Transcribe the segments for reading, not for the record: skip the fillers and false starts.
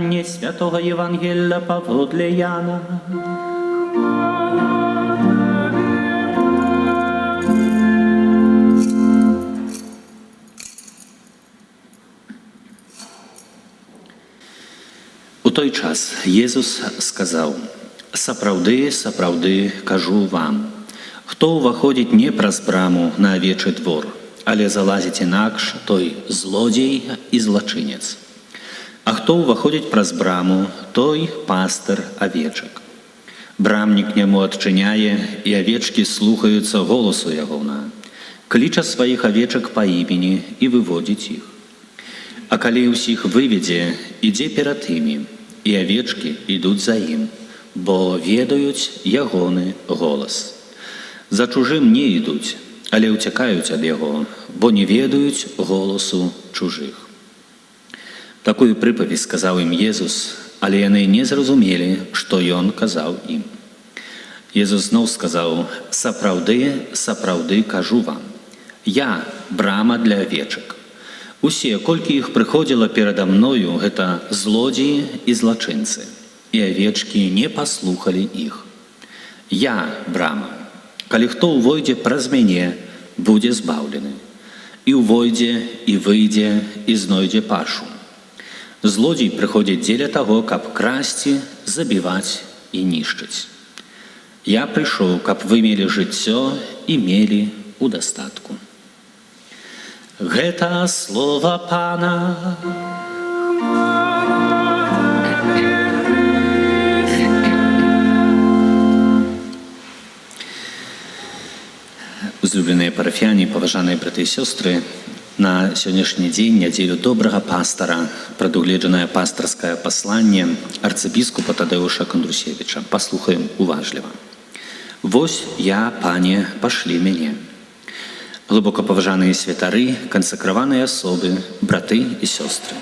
Чытанне святого Евангелия паводле Яна. У той час Єсус сказав: «Сапраўды, сапраўды, кажу вам, хто ўваходзіць не праз браму на авечы двор, але залазіць інакш, той злодзей і злачынец. А хто ўваходзіць праз браму, той пастыр авечак. Брамнік няму адчыняе, і авечкі слухаюцца голасу ягона, кліча сваіх авечак па імені і выводзіць іх. А калі ўсіх выведзе, ідзе перад імі, і авечкі ідуць за ім, бо ведаюць ягоны голас. За чужым не ідуць, але ўцякаюць ад яго, бо не ведаюць голасу чужых». Такую прыпаведь сказаў ім Езус, але яны не зразумелі, што ён казаў ім. Езус зноў сказаў: «Сапраўды, сапраўды, кажу вам, я брама для авечак. Усе, колькі іх прыходзіла перада мною, гэта злодзеі і злачынцы, і авечкі не паслухалі іх. Я брама. Калі хто ўвойдзе праз мяне, будзе збаўлены. І ўвойдзе, і выйдзе, і знойдзе пашу. Злодзей прыходзіць дзеля таго, каб красці, забіваць і нішчыць. Я прыйшоў, каб вы мелі жыццё і мелі ў дастатку». Гэта слова Пана. Узлюбленыя парафіяне, паважаныя браты і сёстры, на сённяшні дзень, нядзелю добрага пастара, прадугледжанае пастарскае пасланне арцыбіскупа Тадэуша Кандрусевіча. Паслухаем уважліва. «Вось я, пане, пашлі мяне». Глыбока паважаныя святары, кансакраваныя асобы, браты і сёстры.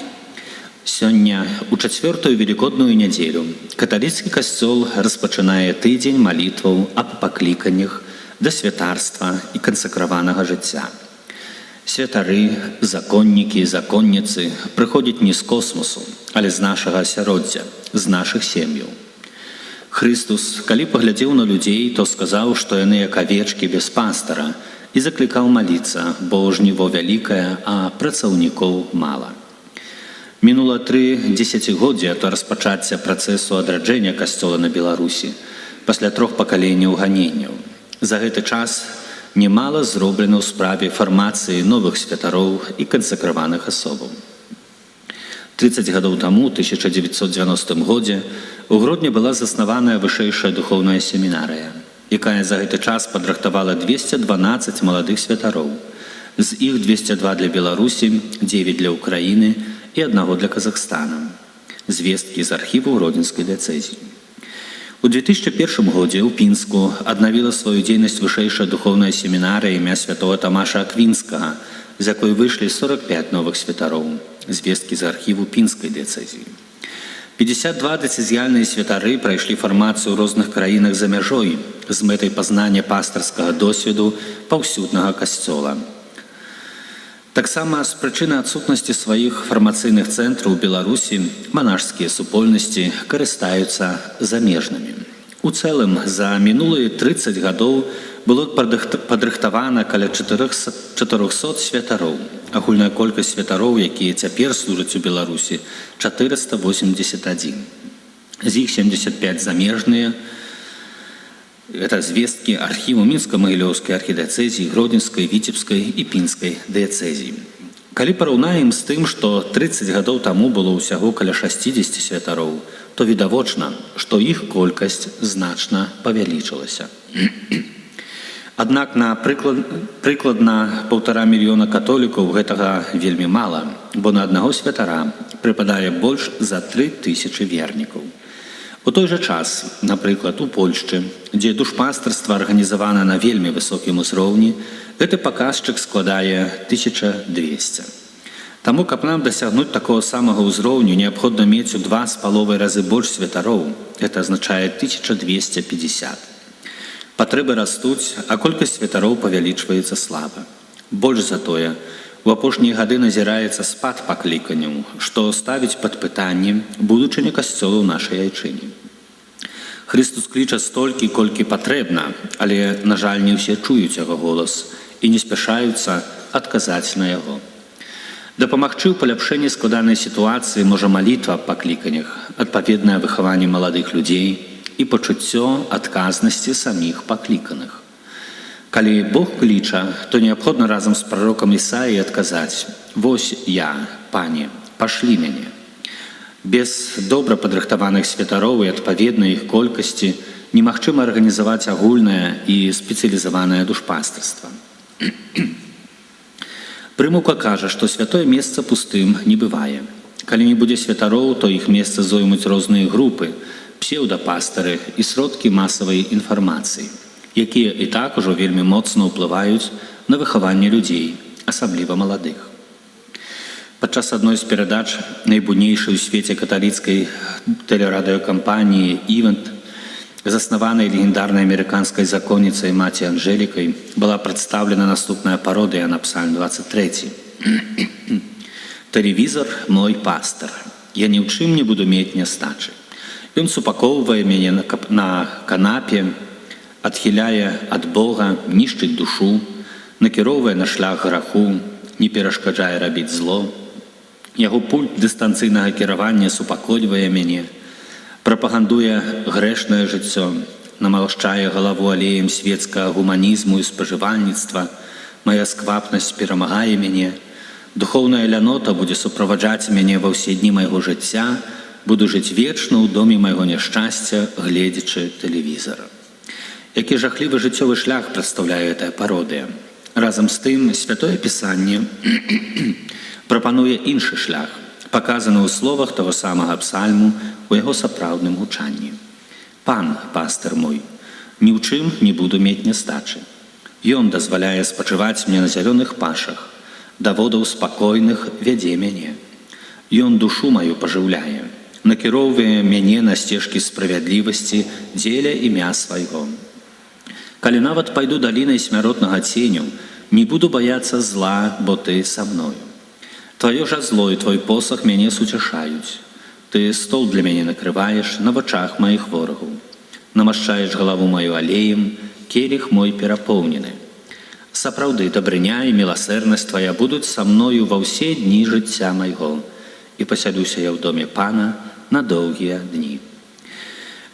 Сёння, у чацвёртую велікодную нядзелю, каталіцкі касцёл распачынае тыдзень малітваў аб пакліканнях да святарства і кансакраванага жыцця. Святары, законнікі і законніцы прыходзяць не з космосу, але з нашага асяроддзя, з нашых сем'яў. Хрыстус, калі паглядзеў на людзей, то сказаў, што яны як авечкі без пастара, і заклікаў маліцца, бо жніво вялікае, а працаўнікоў мала. Мінула 3 дзесяцігоддзя ад распачацця працэсу адраджэння касцёла на Беларусі пасля 3 пакаленняў ганенняў. За гэты час немала зроблена ў справе фармацыі новых святароў і кансакраваных асобаў. 30 гадоў таму, 1990 годзе, у Гродні была заснаваная вышэйшая духоўная семінарыя, якая за гэты час падрыхтавала 212 маладых святароў. З іх 202 для Беларусі, 9 для Украіны і 1 для Казахстана. Звесткі з архіву Гродзенскай дыяцэзіі. У 2001 годзе ў Пінску аднавіла сваю дзейнасць вышэйшая духоўная семінарыя імя святого Тамаша Аквінскага, з якой выйшлі 45 новых святароў. Звесткі з архіву Пінскай дыяцэзіі. 52 дэцызіяльныя святары прайшлі фармацыю ў розных краінах за мяжой з мэтай пазнання пастарскага досведу паўсюднага касцёла. Таксама з прычыны адсутнасці сваіх фармацыйных цэнтраў у Беларусі манашскія супольнасці карыстаюцца замежнымі. У цэлым, за мінулыя 30 гадоў было падрыхтавана каля 400 святароў. Агульная колькасць святароў, якія цяпер служаць у Беларусі, 481. З іх 75 замежныя. Гэта звесткі архіву Мінска-Магілёўскай архідыяцэзіі, Гродзенскай, Віцебскай і Пінскай дыяцэзій. Калі параўнаем з тым, што 30 гадоў таму было ўсяго каля 60 святароў, то відавочна, што іх колькасць значна павялічылася. Аднак на прыкладна 1,5 мільёна католікаў гэтага вельмі мала, бо на аднаго святара прыпадае больш за 3000 вернікаў. У той жа час, напрыклад, у Польшчы, дзе душпастарства арганізавана на вельмі высокім узроўні, гэты паказчык складае 1200. Таму, каб нам дасягнуць такого самага ўзроўню, неабходна мець у 2,5 разы больш святароў. Гэта азначае 1250. Патрэбы растуць, а колькасць святароў павялічваецца слаба. Больш за тое, У апошнія гады назіраецца спад пакліканняў, што ставіць пад пытанне будучыню касцёла ў нашай айчыне. Христус кліча столькі, колькі патрэбна, але, на жаль, не ўсе чуюць яго голас і не спяшаюцца адказаць на яго. Дапамагчы ў паляпшэнні складанай сітуацыі можа малітва аб пакліканнях, адпаведнае выхаванне маладых людзей і пачуццё адказнасці саміх пакліканых. Калі Бог кліча, то неабходна разам з прарокам Ісаіяй адказаць: «Вось я, Пане, пашлі мяне». Без добра падрыхтаваных святароў і адпаведнай іх колькасці немагчыма арганізаваць агульнае і спецыялізаванае душпастырства. Прымаўка кажа, што святое месца пустым не бывае. Калі не будзе святароў, то іх месца зоймуць розныя групы, псеўдапастары і сродкі масавай інфармацыі, якія і так ужо вельмі моцна ўплываюць на выхаванне людзей, асабліва маладых. Падчас адной з перадач найбуйнейшай у свеце каталіцкай тэлерадыёкампаніі «Івент», заснаванай легендарнай амерыканскай законніцай маці Анжелікай, была прадстаўлена наступная пародыя на Псальм 23. «Тэлевізор – мой пастар. Я ні ў чым не буду мець нястачы. Ён супакоўвае мяне на канапе, адхіляе ад Бога, нішчыць душу, накіроўвае на шлях граху, не перашкаджае рабіць зло. Яго пульт дыстанцыйнага кіравання супакойвае мяне, прапагандуе грэшнае жыццё, намалшчае галаву алеем свецкага гуманізму і спажывальніцтва, мая сквапнасць перамагае мяне, духоўная лянота будзе суправаджаць мяне ва ўсе дні майго жыцця, буду жыць вечна ў доме майго няшчасця, гледзячы тэлевізар». Які жахлівы жыццёвы шлях прадстаўляе гэтая пародыя. Разам з тым, Святое Пісанне прапануе іншы шлях, паказаны ў словах таго самага псальму у яго сапраўдным гучанні. «Пан, пастыр мой, ні ў чым не буду мець нястачы. Ён дазваляе спачываць мне на зялёных пашах, да водаў спакойных вядзе мяне. Ён душу маю пажыўляе, накіроўвае мяне на сцежкі справядлівасці дзеля імя свайго. Калі нават пайду далінай смяротнага ценю, не буду баяцца зла, бо ты са мною. Тваё жазло і твой посах мяне суцяшаюць. Ты стол для мяне накрываеш на вачах маіх ворагаў. Намашчаеш галаву маю алеем, келіх мой перапоўнены. Сапраўды, дабрыня і міласэрнасць твая будуць са мною ва ўсе дні жыцця майго, і пасядуся я ў доме Пана на доўгія дні».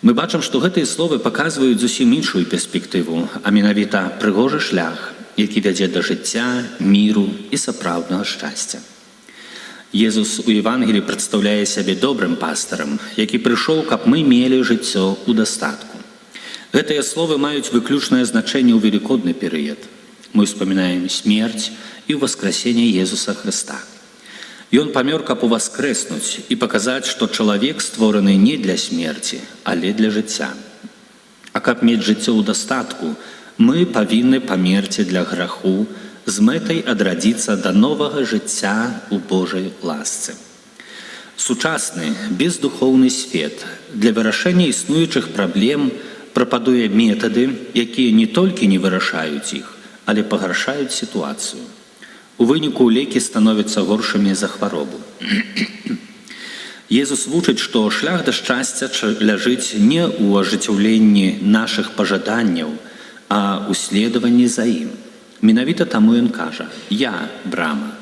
Мы бачым, што гэтыя словы паказваюць зусім іншую перспектыву, а менавіта прыгожы шлях, які вядзе да жыцця, міру і сапраўднага шчасця. Езус у Евангелі прадстаўляе сябе добрым пастарам, які прыйшоў, каб мы мелі жыццё ў дастатку. Гэтыя словы маюць выключнае значэнне ў велікодны перыяд. Мы ўспамінаем смерць і ўваскрасенне Езуса Хрыста. Ён памёр, каб уваскрэснуць і паказаць, што чалавек створаны не для смерці, але для жыцця. А каб мець жыццё ў дастатку, мы павінны памерці для граху з мэтай адрадзіцца да новага жыцця ў Божай ласцы. Сучасны, бездухоўны свет для вырашэння існуючых праблем прапануе метады, якія не толькі не вырашаюць іх, але пагаршаюць сітуацыю. У выніку лекі становяцца горшымі за хваробу. Езус вучыць, што шлях да шчасця ляжыць не ў ажыццяўленні нашых пажаданняў, а ў следаванні за ім. Менавіта таму ён кажа: «Я брама.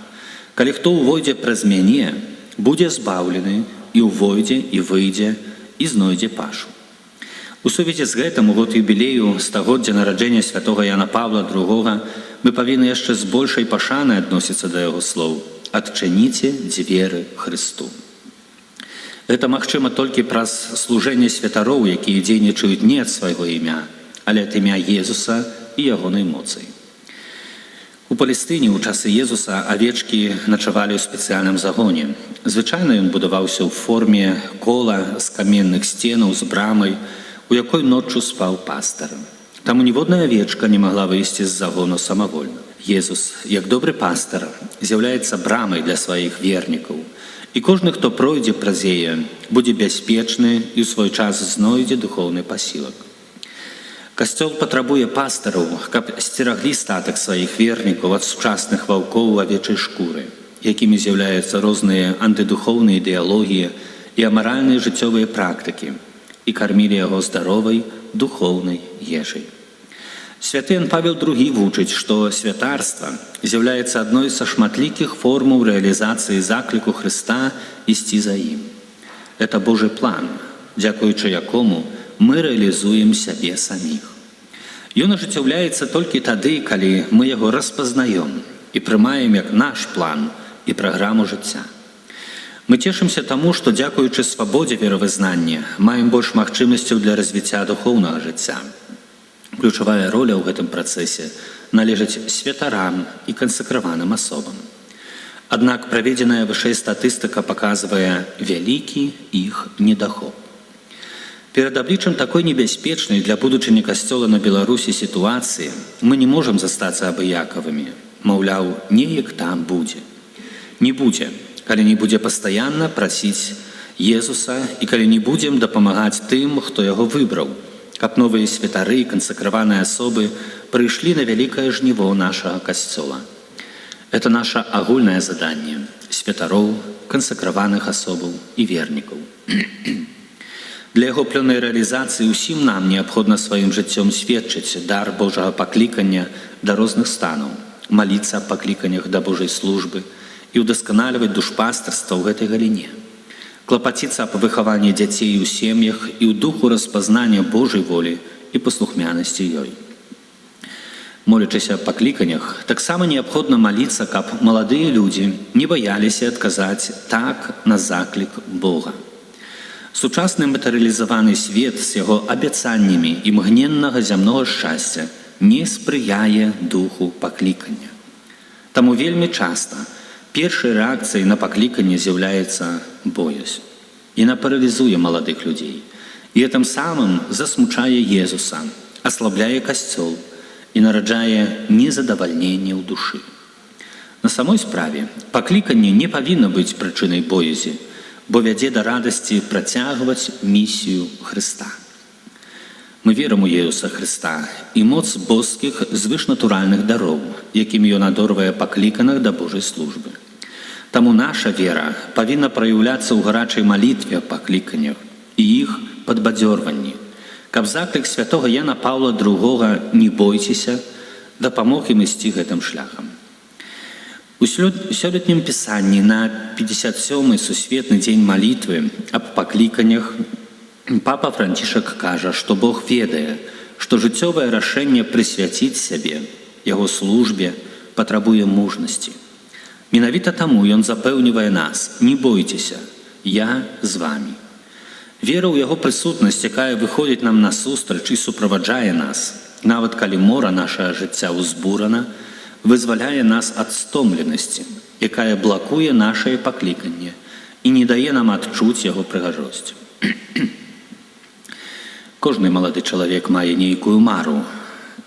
Калі хто ўвойдзе праз мяне, будзе збаўлены і ўвойдзе, і выйдзе, і знойдзе пашу». У сувязі з гэтым у год юбілею стагоддзя нараджэння святога Яна Павла II мы павінны яшчэ з большай пашанай адносіцца да яго слоў: «Адчыніце дзверы Хрысту». Гэта магчыма толькі праз служэнне святароў, якія дзейнічаюць не ад свайго імя, але ад імя Езуса і ягонай моцай. У Палестыне ў часы Езуса авечкі начавалі ў спецыяльным загоне. Звычайна ён будаваўся ў форме кола з каменных сценаў з брамай, у якой ноччу спаў пастар. Таму ніводная авечка не магла выйсці з загону самавольна. Езус, як добры пастар, з'яўляецца брамай для сваіх вернікаў, і кожны, хто пройдзе праз яе, будзе бяспечны і ў свой час знойдзе духоўны пасілак. Касцёл патрабуе пастыраў, каб сцераглі статак сваіх вернікаў ад сучасных ваўкоў авечай шкуры, якімі з'яўляюцца розныя антыдухоўныя ідэалогіі і амаральныя жыццёвыя практыкі, і кармілі яго здаровай духоўнай ежай. Святы Ян Павел II вучыць, што святарства з'яўляецца адной са шматлікіх формаў рэалізацыі закліку Хрыста ісці за ім. Это Божий план, дзякуючы якому мы рэалізуем сябе саміх. Ён ажыццяўляецца толькі тады, калі мы яго распазнаём і прымаем як наш план і праграму жыцця. Мы цешымся таму, што дзякуючы свабодзе веравызнання маем больш магчымасцяў для развіцця духоўнага жыцця. Ключавая роля ў гэтым працэсе належыць святарам і кансакраваным асобам. Аднак праведзеная вышэй статыстыка паказвае вялікі іх недахоп. Перад абліччам такой небяспечнай для будучыні касцёла на Беларусі сітуацыі мы не можам застацца абыякавымі. Маўляў, неяк там будзе. Не будзе, калі не будзе пастаянна прасіць Езуса і калі не будзем дапамагаць тым, хто яго выбраў, каб новыя святары і кансакраваныя асобы прыйшлі на вялікае жніво нашага касцёла. Это наша агульнае заданне святароў, кансакраваных асобаў і вернікаў. Для яго плённай рэалізацыі ўсім нам неабходна сваім жыццём сведчыць дар Божага паклікання да розных станаў, маліцца аб пакліканнях да Божай службы і ўдасканальваць душпастарства ў гэтай галіне, клапаціцца аб выхаванні дзяцей у сем'ях і ў духу распазнання Божай волі і паслухмянасці ёй. Молячыся аб пакліканнях, таксама неабходна маліцца, каб маладыя людзі не баяліся адказаць так на заклік Бога. Сучасны матэрыялізаваны свет з яго абяцаннямі імгненнага зямнога шчасця не спрыяе духу паклікання. Таму вельмі часта першай рэакцыяй на пакліканне з'яўляецца боязь. Яна паралізуе маладых людзей і гэтым самым засмучае Езуса, аслабляе касцёл і нараджае незадавальненне ў душы. На самой справе пакліканне не павінна быць прычынай боязі, бо вядзе да радасці працягваць місію Хрыста. Мы верым у Езуса Хрыста і моц боскіх звышнатуральных дароў, якімі ён адорвае пакліканых да Божай службы. Таму наша вера павінна праяўляцца ў гарачай малітве аб пакліканнях і іх падбадзёрванні, каб заклік святога Яна Паўла II «Не бойцеся» дапамог ім ісці гэтым шляхам. У сёлетнім пісанні на 57-й сусветны дзень малітвы аб пакліканнях папа Францішак кажа, што Бог ведае, што жыццёвае рашэнне прысвяціць сябе, яго службе, патрабуе мужнасці. Менавіта таму ён запэўнівае нас: «Не бойцеся, я з вамі». Вера ў яго прысутнасць, якая выходзіць нам насустрач і суправаджае нас, нават калі мора нашага жыцця ўзбурана, вызваляе нас ад стомленасці, якая блакуе нашае пакліканне і не дае нам адчуць яго прыгажосць. Кожны малады чалавек мае нейкую мару.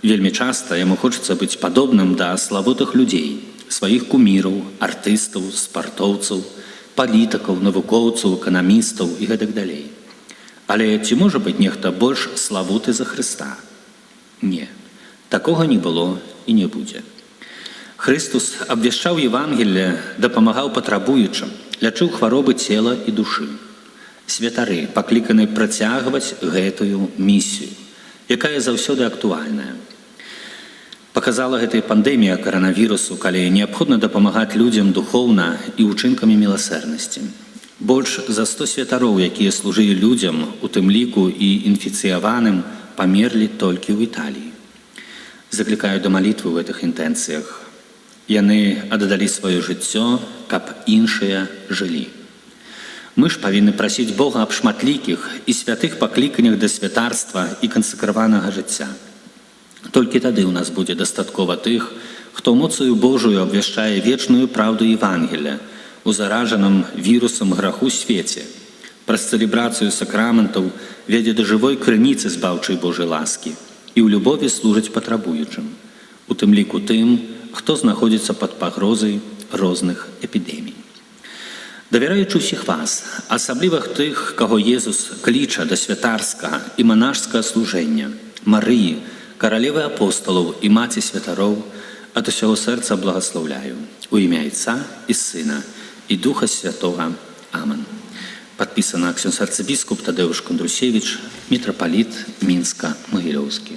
Вельмі часта яму хочацца быць падобным да славутых людзей, сваіх куміраў, артыстаў, спартоўцаў, палітыкаў, навукоўцаў, эканамістаў і гэтак далей. Але ці можа быць нехта больш славуты за Хрыста? Не, такога не было і не будзе. Хрыстус абвяшчаў Евангелле, дапамагаў патрабуючым, лячыў хваробы цела і душы. Святары пакліканы працягваць гэтую місію, якая заўсёды актуальная. Паказала гэтая пандэмія каранавірусу, калі неабходна дапамагаць людзям духоўна і ўчынкамі міласэрнасці. Больш за 100 святароў, якія служылі людзям, у тым ліку і інфіцыяваным, памерлі толькі ў Італіі. Заклікаю да малітвы ў гэтых інтэнцыях. Яны аддалі сваё жыццё, каб іншыя жылі. Мы ж павінны прасіць Бога аб шматлікіх і святых пакліканнях да святарства і кансакраванага жыцця. Толькі тады ў нас будзе дастаткова тых, хто моцаю Божую абвяшчае вечную праўду Евангелля у заражаным вірусам граху свеце, праз цэлебрацыю сакраментаў вядзе да жывой крыніцы збаўчай Божай ласкі і ў любові служыць патрабуючым, у тым ліку тым, хто знаходзіцца пад пагрозай розных эпідэмій. Давяраючы ўсіх вас, асабліва тых, каго Езус кліча да святарскага і манашскага служэння, Марыі, каралевы апостолаў і маці святароў, ад усяго сэрца благаслаўляю. У імя Отца і Сына і Духа Святого. Амин. Подписано ксёндз арцыбіскуп Тадеуш Кондрусевич, митрополит Минска-Могилевский.